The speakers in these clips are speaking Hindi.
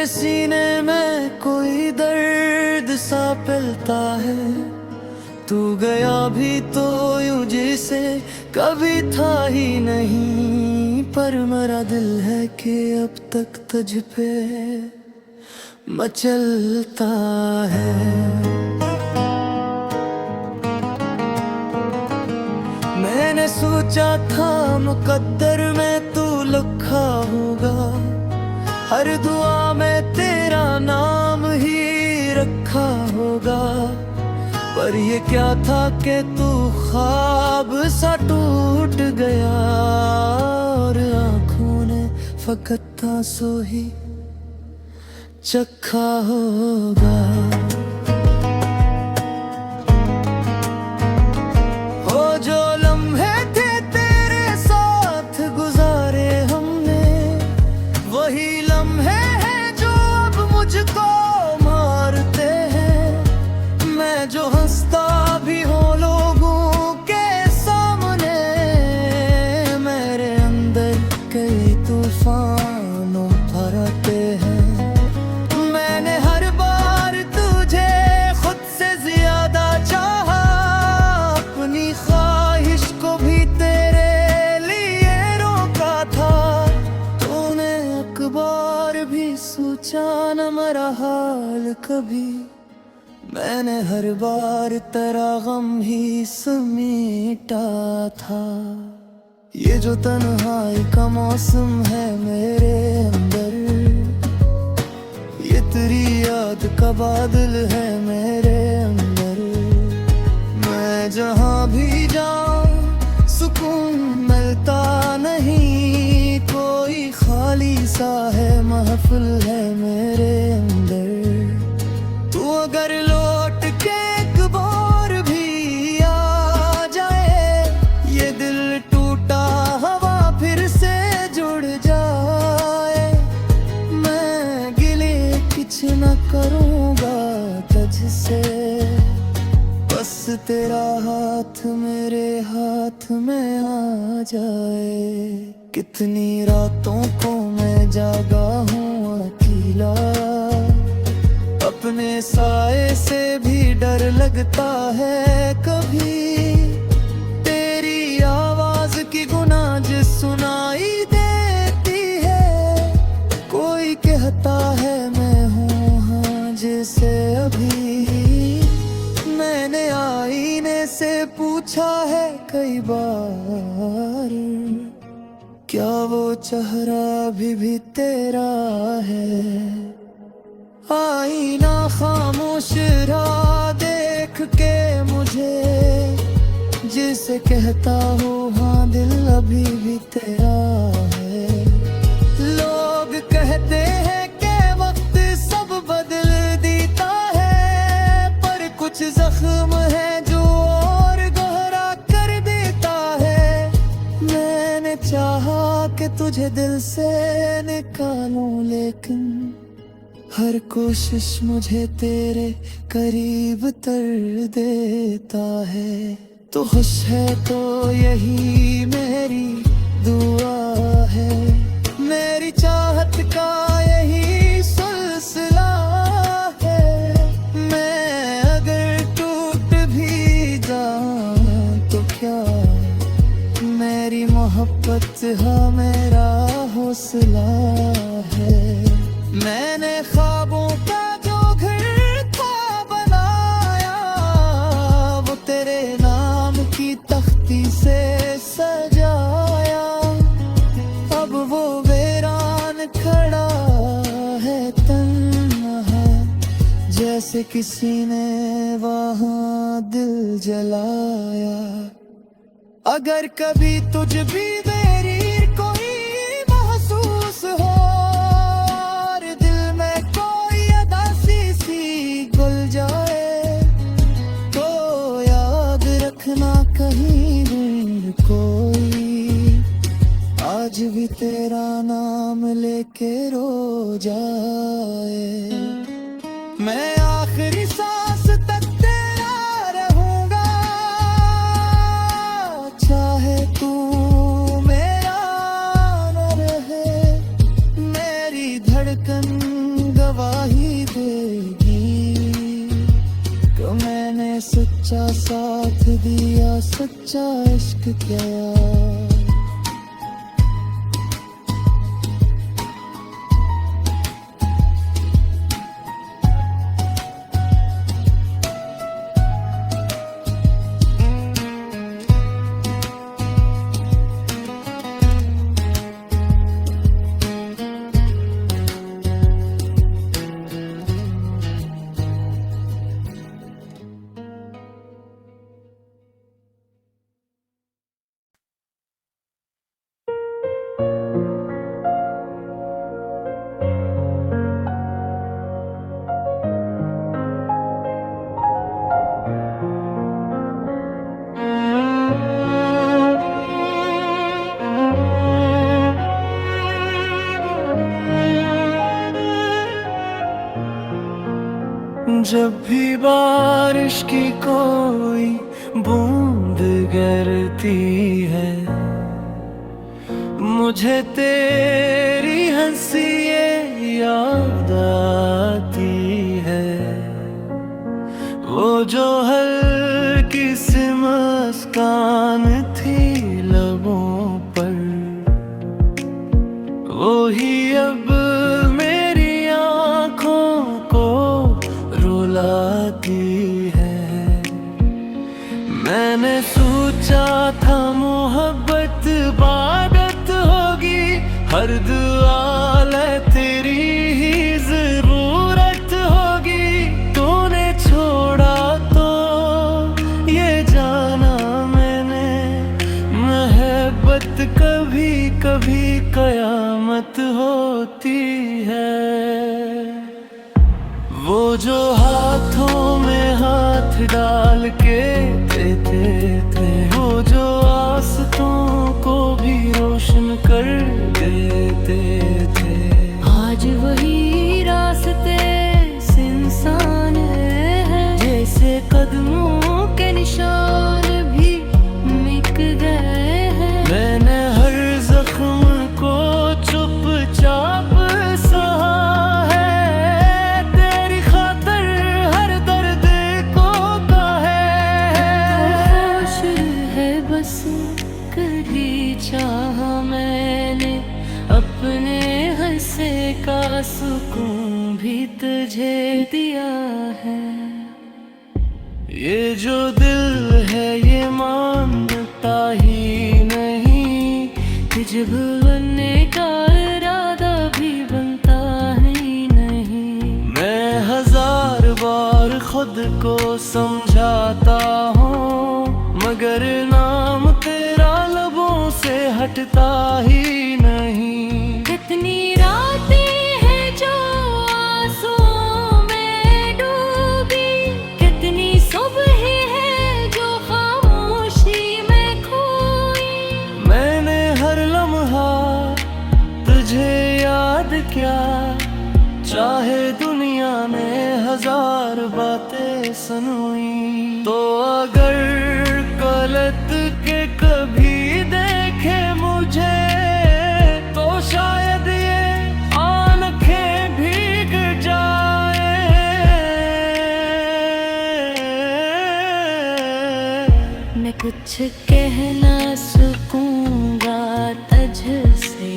मेरे सीने में कोई दर्द सा फैलता है। तू गया भी तो यूं जैसे कभी था ही नहीं। पर मेरा दिल है कि अब तक तुझ पे मचलता है। मैंने सोचा था मुकद्दर में तू लिखा होगा, हर दुआ में तेरा नाम ही रखा होगा। पर ये क्या था कि तू ख्वाब सा टूट गया और आँखों ने फकत आंसू ही चखा होगा। हो जो लम्हे थे तेरे साथ गुजारे हमने, वही लम्हे हैं जो अब मुझको मारते हैं। मैं जो हंसता भी हूँ लोगों के सामने, मेरे अंदर कई तूफानों भरते हैं। मैंने हर बार तुझे खुद से ज्यादा चाहा, अपनी ख्वाहिश को भी तेरे लिए रोका था। तूने अखबार भी सोचा न मेरा हाल कभी, मैंने हर बार तेरा गम ही समेटा था। ये जो तन्हाई का मौसम है मेरे अंदर, ये तेरी याद का बादल है मेरे अंदर। मैं जहाँ भी जाऊँ सुकून मिलता नहीं, कोई खाली सा है महफिल है मेरे अंदर। तू अगर लौट के एक बार भी आ जाए, ये दिल टूटा हवा फिर से जुड़ जाए। मैं गिले कुछ न करूँगा तुझसे, बस तेरा हाथ मेरे हाथ में आ जाए। कितनी रातों को मैं जागा हूँ अकेला, अपने साए से भी डर लगता है कभी। तेरी आवाज की गुनाज सुनाई देती है, कोई कहता है मैं हूँ हाँ जैसे अभी। मैंने आईने से पूछा है कई बार, क्या वो चेहरा अभी भी तेरा है। आईना खामोश रहा देख के मुझे, जिसे कहता हूँ हाँ दिल अभी भी तेरा है। लोग कहते हैं कि वक्त सब बदल देता है, पर कुछ जख्म है जो और गहरा कर देता है। मैंने चाहा कि तुझे दिल से निकालूं, लेकिन हर कोशिश मुझे तेरे करीब तर देता है। तो खुश है तो यही मेरी दुआ है, मेरी चाहत का यही सिलसिला है। मैं अगर टूट भी जाऊं तो क्या, मेरी मोहब्बत हाँ मेरा हौसला है। मैंने ख्वाबों का जो घर था बनाया, वो तेरे नाम की तख्ती से सजाया। अब वो वीरान खड़ा है तन्हा, जैसे किसी ने वहाँ दिल जलाया। अगर कभी तुझ भी मेरी कोई महसूस हो, कहीं दूर कोई आज भी तेरा नाम लेके रो जाए। मैं आखिरी सांस तक तेरा रहूंगा, चाहे तू मेरा न रहे। मेरी धड़कन सच्चा साथ दिया, सच्चा इश्क क्या यार। जब भी बारिश की कोई बूंद गिरती है, मुझे तेरी हंसी ये याद आती है। वो जो हल्की सी मुस्कान थी लबों पर, वो ही अब मेरी आँखों को रुलाती है। मैंने सोचा था मोहब्बत इबादत होगी, हर दुआ ले तेरी ही जरूरत होगी। तूने छोड़ा तो ये जाना मैंने, मोहब्बत कभी कभी कयामत होती है। वो जो हाथों में हाथ डाल के देते थे, वो जो आसतों को भी रोशन कर देते थे, आज वही रास्ते सुनसान है। जैसे कदमों के निशान भी मिट गए हैं। मैंने हर जख्म को चुपचाप चाहा मैंने, अपने हंसे का सुकून भी तुझे दिया है। ये जो दिल है ये मानता ही नहीं कि जब बनने का इरादा भी बनता ही नहीं। मैं हजार बार खुद को समझाता हूँ, मगर नाम तेरा लबों से हटता ही नहीं। कितनी रातें हैं जो आंसुओं में डूबी, कितनी सुबह है जो खामोशी में खोई। मैंने हर लम्हा तुझे याद किया, चाहे दुनिया ने हजार बातें सुनाई। तो अगर गलत के कभी देखे मुझे, तो शायद ये आँखें भीग जाए। मैं कुछ कह ना सकूंगा तुझसे,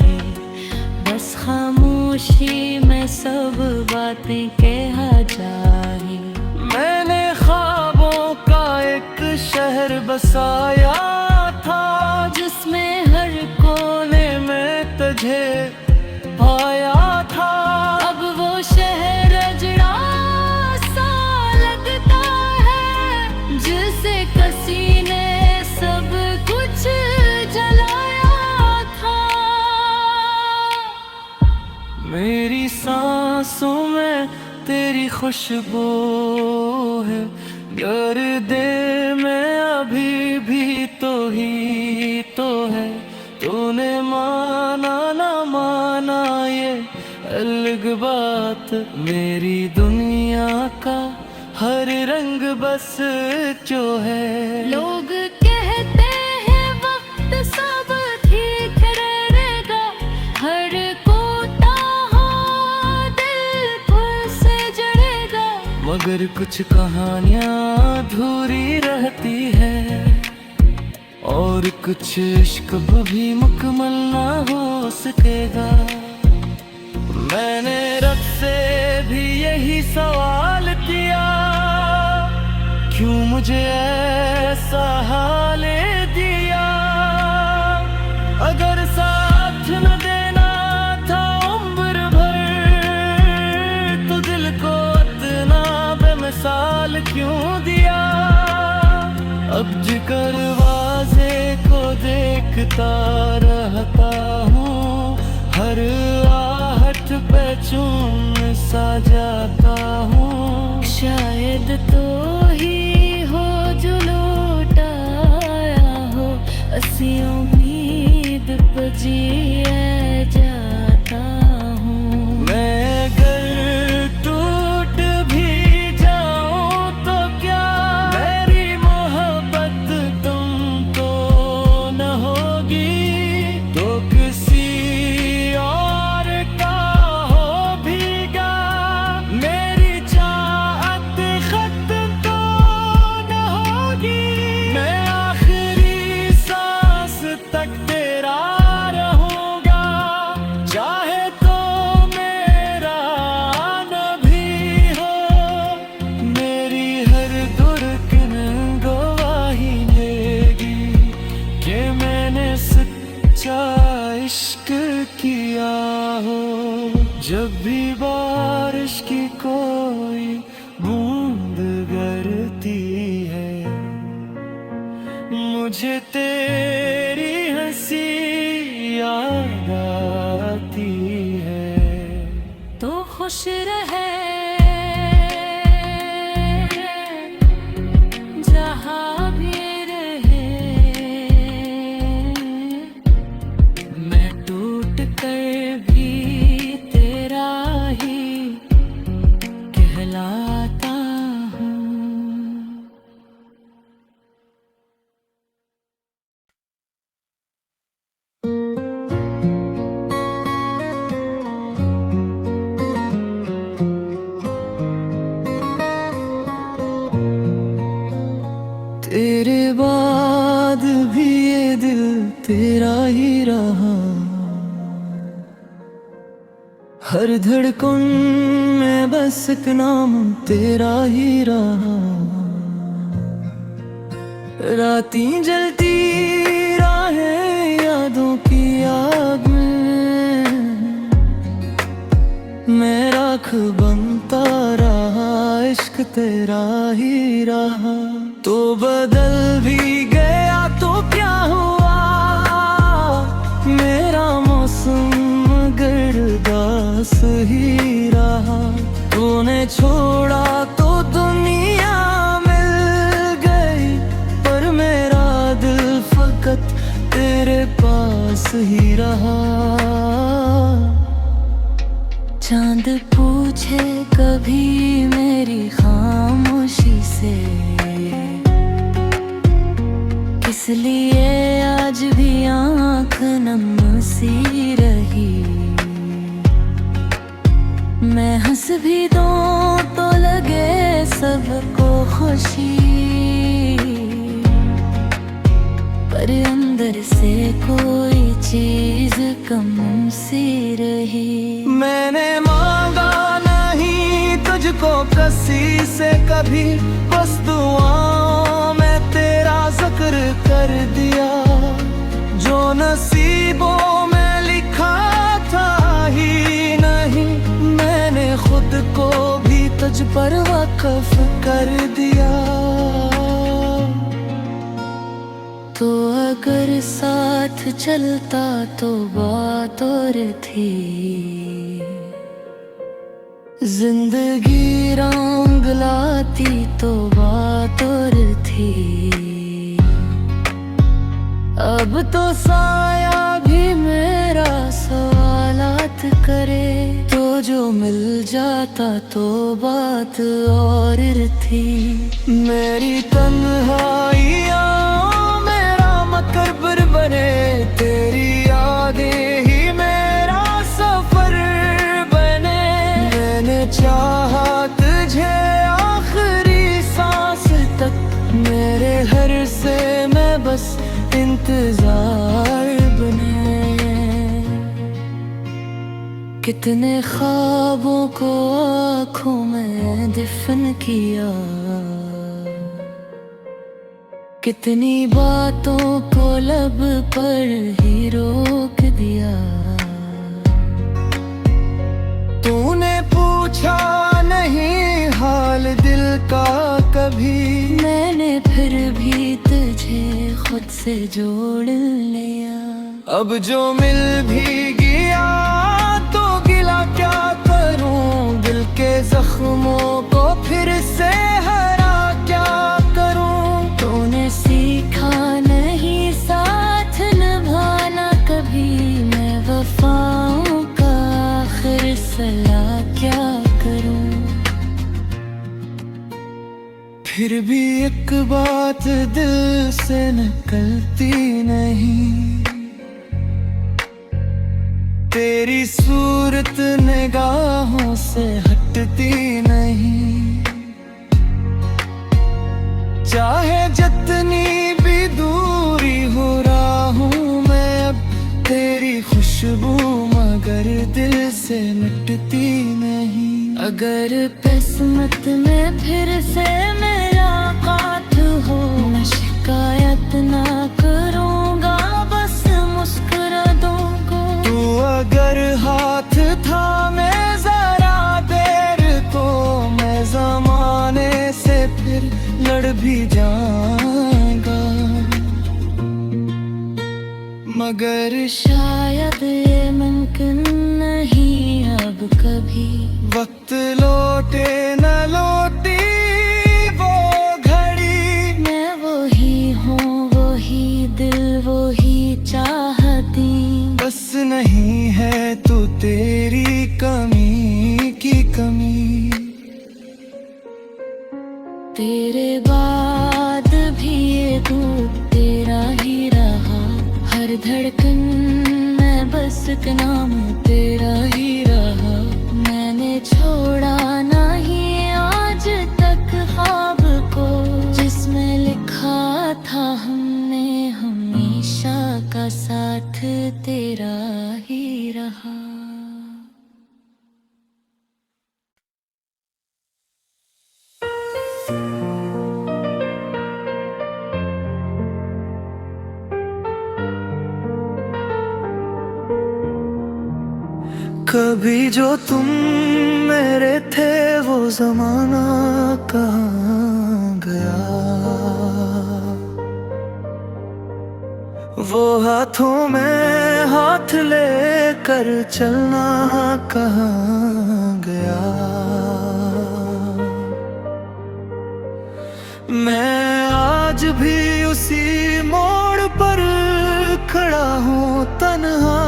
बस खामोशी में सब बातें कहा जाए। मैंने ख्वाबों का एक शहर बसाया था, जिसमें हर कोने में तुझे पाया था। अब वो शहर अजड़ा सा लगता है, जिसे किसी ने सब कुछ जलाया था। मेरी सांसों में तेरी खुशबू है, गर्दे में अभी भी तो ही तो है। तूने माना ना माना ये अलग बात, मेरी दुनिया का हर रंग बस जो है। लोग कहते हैं वक्त सब ठीक रहेगा, हर मगर कुछ कहानियाँ अधूरी रहती है, और कुछ इश्क भी मुकम्मल ना हो सकेगा। मैंने रब से भी यही सवाल किया, क्यों मुझे ऐसा हाल दिया। अगर साथ न देना था उम्र भर, तो दिल को इतना बेमिसाल क्यों दिया। अब जिकर वाज़े को देखता रहता हूँ, हर आहट पे चूम सा जाता हूँ। शायद तो ही हो जो लौट आया हो, असी उम्मीद पे जिए जाता हूँ। मैं अगर टूट भी जाऊँ तो क्या मेरी मोहब्बत तुमको न होगी, तो किसी और का हो भीगा मेरी चाहत खत्म तो न होगी। मैं आखिरी सांस तक तेरा रहूंगा, चाहे तो मेरा न भी हो। मेरी हर धड़कन गवाही देगी कि मैंने सच्चा इश्क किया हो। जब भी बारिश की कोई बूंद गिरती है, मुझे तेरी हंसी याद आती है। तो खुश रहे जहाँ भी रहे, मैं टूट कर भी तेरा ही कहलाता हूँ। तेरे बाद भी ये दिल तेरा ही रहा, हर धड़कन में बस एक नाम तेरा ही रहा। रातें जलती राहें यादों की आग में, मैं राख बनता रहा, इश्क तेरा ही रहा। तो बदल भी गया तो क्या हुआ, मेरा मौसम गर्दास ही रहा। तूने छोड़ा तो दुनिया मिल गई, पर मेरा दिल फकत तेरे पास ही रहा। चांद पूछे कभी मेरी खामोशी से, किस लिए आज भी आँख नम सी रही। मैं हंस भी दूं तो लगे सबको खुशी, पर अंदर से कोई चीज कम सी रही। मैंने मांगा नहीं तुझको किसी से कभी, बस दुआओं में तेरा जिक्र कर दिया। जो नसीबों में लिखा था ही नहीं, मैंने खुद को भी तुझ पर वक्फ कर दिया। तो अगर साथ चलता तो बात और थी, जिंदगी रंग लाती तो बात और थी। अब तो साया भी मेरा सवालात करे, तो जो मिल जाता तो बात और थी। मेरी तन्हाइयाँ मेरा मकबर बने, तेरी यादें ही मेरा सफर बने। मैंने चाहा तुझे आखिरी सांस तक, मेरे कितने ख्वाबों को आँखों में दफन किया, कितनी बातों को लब पर ही रोक दिया। तूने पूछा नहीं हाल दिल का कभी, मैंने फिर भी तुझे खुद से जोड़ लिया। अब जो मिल भी गया तो गिला क्या करूं, दिल के जख्मों को फिर से हरा क्या करूं। तूने सीखा नहीं साथ निभाना कभी, मैं वफाओं का आखिर सला क्या करूं। फिर भी एक बात दिल से निकलती नहीं, तेरी सूरत निगाहों से हटती नहीं। चाहे जितनी भी दूरी हो राहों में अब तेरी खुशबू, मगर दिल से मिटती नहीं। अगर किस्मत में फिर से मुलाकात हो, मैं शिकायत ना करूँगा, बस मुस्कुरा दूँगा। तू अगर हाथ थामे जरा देर तो मैं ज़माने से फिर लड़ भी जाऊँगा, मगर शायद ये मुमकिन नहीं अब कभी। वक्त लौटे न लौटी वो घड़ी, मैं वही हूँ वही दिल वही चाहती, बस नहीं है तू तेरी कमी की कमी। तेरे बाद भी ये दूर तेरा ही रहा, हर धड़कन में बस एक नाम तेरा ही रहा। मैंने छोड़ा नहीं आज तक ख्वाब को, जिसमें लिखा था हमने हमेशा का साथ तेरा ही रहा। कभी जो तुम मेरे थे वो जमाना कहाँ गया, वो हाथों में हाथ लेकर चलना कहाँ गया। मैं आज भी उसी मोड़ पर खड़ा हूँ तन्हा,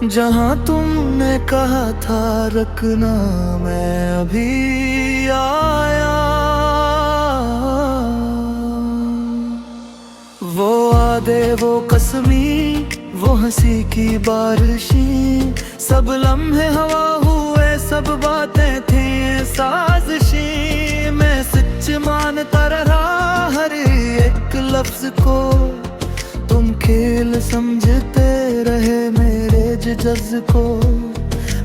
जहाँ तुमने कहा था रखना मैं अभी आया। वो वादे वो कसमी वो हंसी की बारिशें, सब लम्हे हवा हुए सब बातें थी साजिशी। मैं सच मानता रहा हर एक लफ्ज को, तुम खेल समझते रहे मेरे जज्ब को।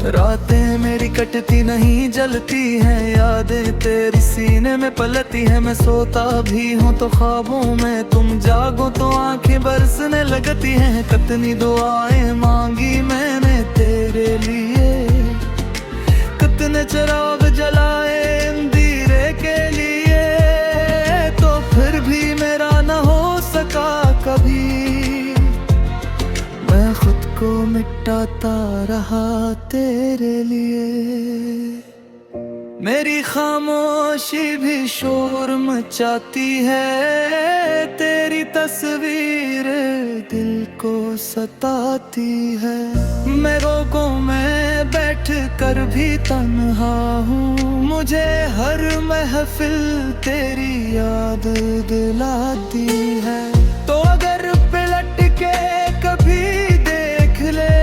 रातें मेरी कटती नहीं जलती हैं, यादें तेरी सीने में पलती है। मैं सोता भी हूँ तो ख्वाबों में तुम जागो तो आंखें बरसने लगती हैं। कितनी दुआएं मांगी मैंने तेरे लिए, कितने चिराग जलाए अंधेरे के लिए, तो फिर भी मेरा न हो सका कभी। मैं खुद को मिटाता रहा तेरे लिए, मेरी खामोशी भी शोर मचाती है। तेरी तस्वीर दिल को सताती है। मैं रोगों में बैठ कर भी तन्हा हूँ, मुझे हर महफिल तेरी याद दिलाती है। तो अगर पलट के कभी देख ले,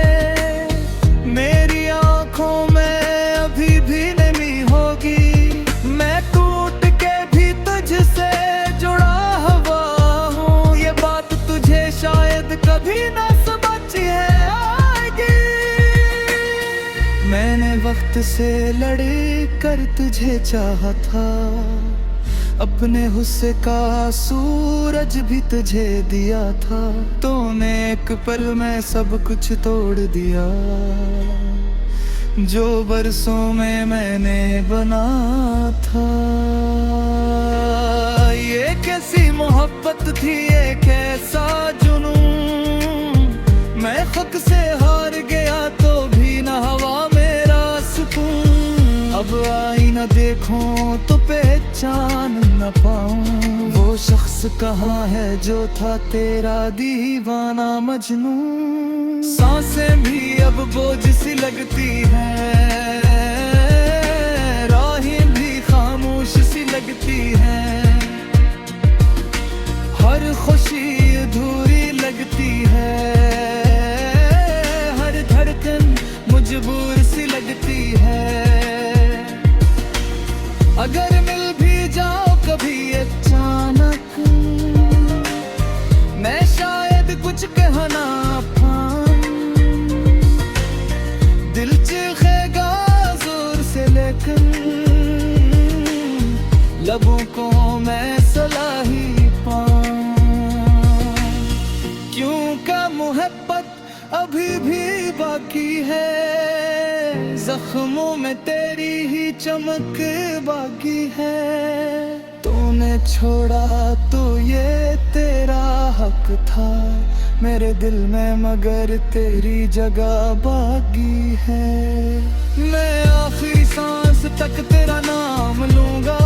मेरी आँखों में अभी भी नमी होगी। मैं टूट के भी तुझसे जुड़ा हुआ हूँ, ये बात तुझे शायद कभी ना वक्त से लड़ कर तुझे चाहा था, अपने हुस्से का सूरज भी तुझे दिया था। तूने एक पल में सब कुछ तोड़ दिया, जो बरसों में मैंने बना था। ये कैसी मोहब्बत थी, ये कैसा जुनून, मैं खुद से हार गया तो भी न हवा मेरा सुकून। अब आईना देखूं तो पहचान न पाऊं, वो शख्स कहाँ है जो था तेरा दीवाना मजनू। सांसें भी अब बोझ सी लगती है, राहें भी खामोश सी लगती है, हर खुशी अधूरी लगती है, हर धड़कन मजबूर सी लगती है। अगर मिल भी जाओ कभी अचानक, मैं शायद कुछ कह ना पाऊं, दिल चीखेगा जोर से लेकिन लबों को मैं सला ही पाऊं। क्यों का मोहब्बत अभी भी बाकी है, जख्मों में तेरी ही चमक बाकी है। तूने छोड़ा तो ये तेरा हक था मेरे दिल में, मगर तेरी जगह बाकी है। मैं आखिरी सांस तक तेरा नाम लूंगा,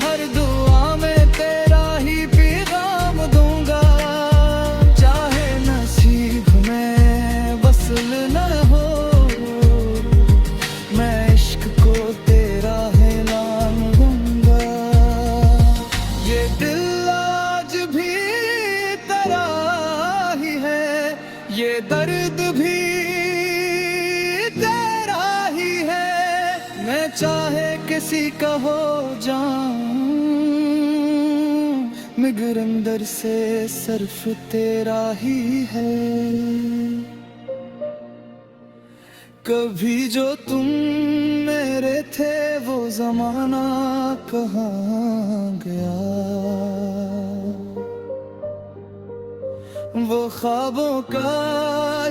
हर दुआ में तेरा ही पैगाम दूंगा। चाहे नसीब में वसल न हो, मैं इश्क को तेरा ऐलान दूंगा। ये दिल आज भी तेरा ही है, ये दर्द भी तेरा ही है। मैं चाहे किसी का हो जाऊं, मगर अंदर से सिर्फ तेरा ही है। कभी जो तुम मेरे थे वो जमाना कहाँ गया, वो ख्वाबों का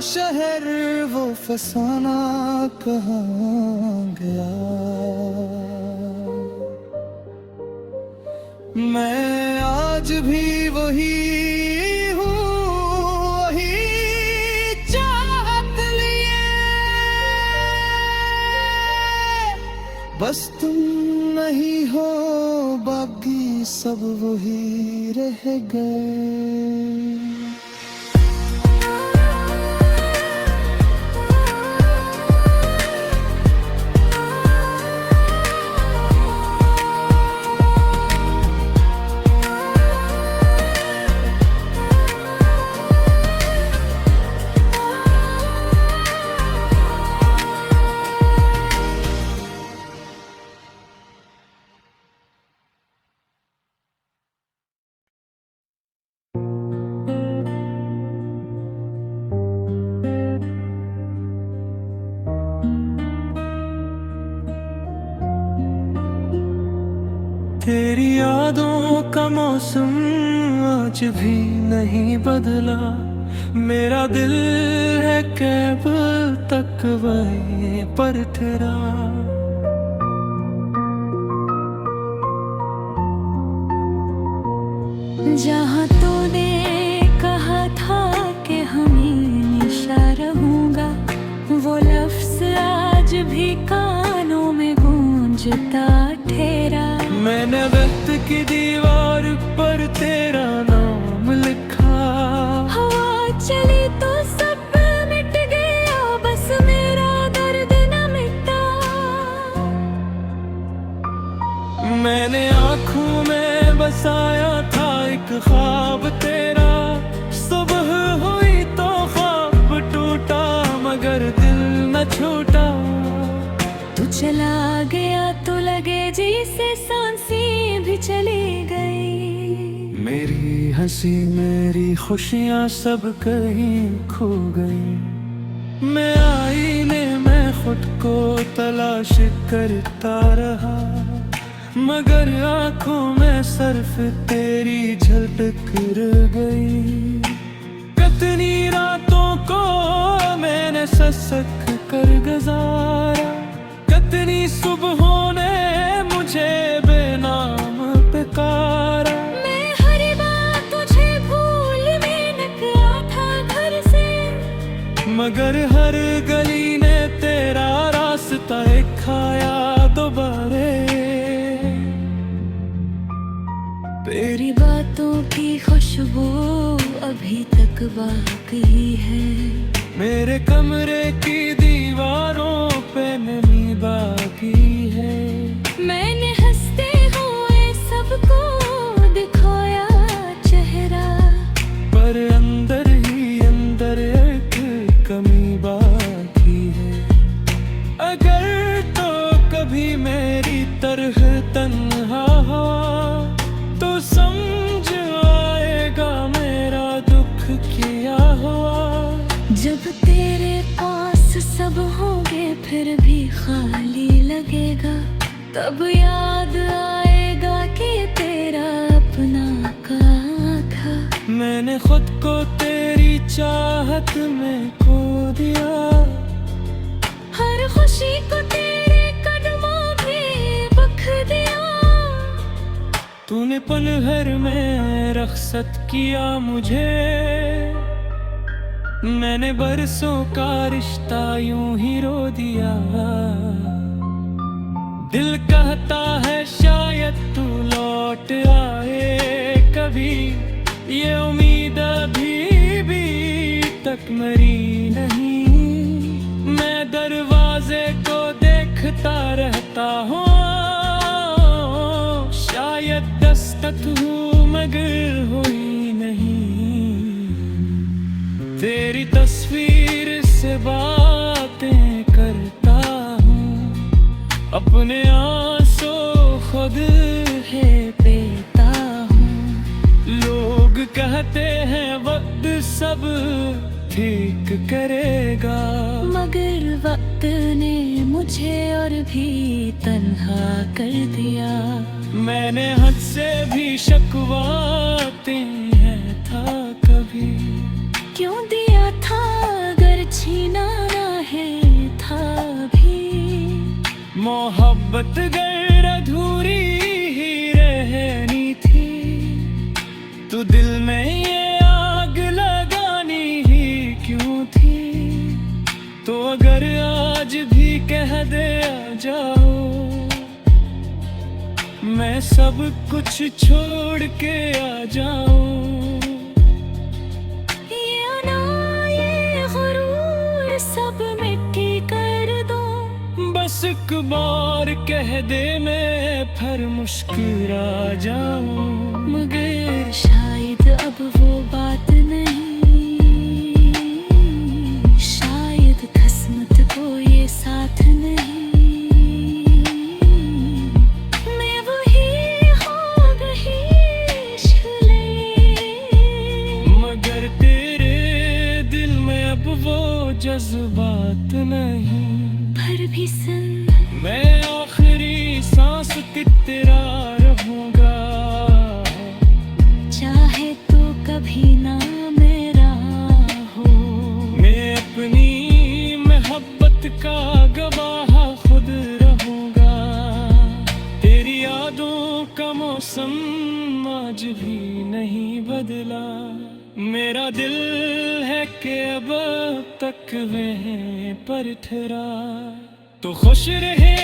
शहर वो फसाना कहाँ गया। मैं आज भी वही हूँ, वही चाहत लिए, बस तुम नहीं हो, बाकी सब वही रह गए। तेरी यादों का मौसम आज भी नहीं बदला, मेरा दिल है कैब तक वहीं पर तेरा। जहाँ तूने कहा था कि हमेशा रहूंगा, वो लफ्ज आज भी कानों में गूंजता ठहरा। मैंने वक्त की दीवार पर तेरा नाम लिखा, हवा चली तो सब मिट गया, बस मेरा दर्द न मिटा। मैंने आँखों में बसाया था एक ख्वाब तेरा, सुबह हुई तो ख्वाब टूटा, मगर दिल न छूटा। तू चला गया तो लगे जैसे सांसें भी चली गई। मेरी हंसी मेरी खुशियाँ सब कहीं खो गई। मैं आईने में खुद को करता रहा, मगर आंखों में सिर्फ तेरी झलक रह गई। कितनी रातों को मैंने ससक कर गुजारा, कितनी सुबहों ने मुझे बेनाम पुकारा। मैं हर बात तुझे भूल में निकला था घर से, मगर हर गली ने तेरा रास्ता खाया दोबारे। तेरी बातों की खुशबू अभी तक बाकी है, मेरे कमरे की दीवारों पे नमी बाकी है। मैंने हंसते हुए सबको दिखाया चेहरा, पर अंदर ही अंदर एक कमी बाकी है। अगर तो कभी मेरी तरह तन्हा हुआ, तो समझ आएगा मेरा दुख क्या हुआ। जब तेरे पास सब होंगे फिर भी खाली लगेगा, तब याद आएगा कि तेरा अपना कहाँ था। मैंने खुद को तेरी चाहत में खो दिया, हर खुशी को तेरे कदमों में बख दिया। तूने पल भर में रखसत किया मुझे, मैंने बरसों का रिश्ता यूं ही रो दिया। दिल कहता है शायद तू लौट आए कभी, ये उम्मीद अभी भी तक मरी नहीं। मैं दरवाजे को देखता रहता हूँ, शायद दस्तक हूँ मगर हुई नहीं। तेरी तस्वीर से बातें करता हूँ, अपने आंसू खुद है पीता हूँ। लोग कहते हैं वक्त सब ठीक करेगा, मगर वक्त ने मुझे और भी तन्हा कर दिया। मैंने हद से भी शकवाते हैं था कभी, क्यों दिया था अगर छीना ना है था भी। मोहब्बत गर अधूरी ही रहनी थी, तो दिल में ये आग लगानी ही क्यों थी। तो अगर आज भी कह दे आ जाओ, मैं सब कुछ छोड़ के आ जाऊं। ये अना ये गुरूर सब मिट्टी कर दो, बस एक बार कह दे मैं फिर मुस्कुरा जाऊं। मगर शायद अब वो बात नहीं, शायद किस्मत को ये साथ नहीं। मैं वही हो गई शले, मगर तेरे दिल में अब वो जज्बात नहीं। पर भी सुन, मैं आखिरी सांस तक तेरा रहूंगा, चाहे तो कभी ना मेरा हो। मैं अपनी मोहब्बत का गवाह खुद रहूंगा। तेरी यादों का मौसम आज भी नहीं बदला, मेरा दिल है कि अब तक वहीं पर ठहरा। तो खुश रहे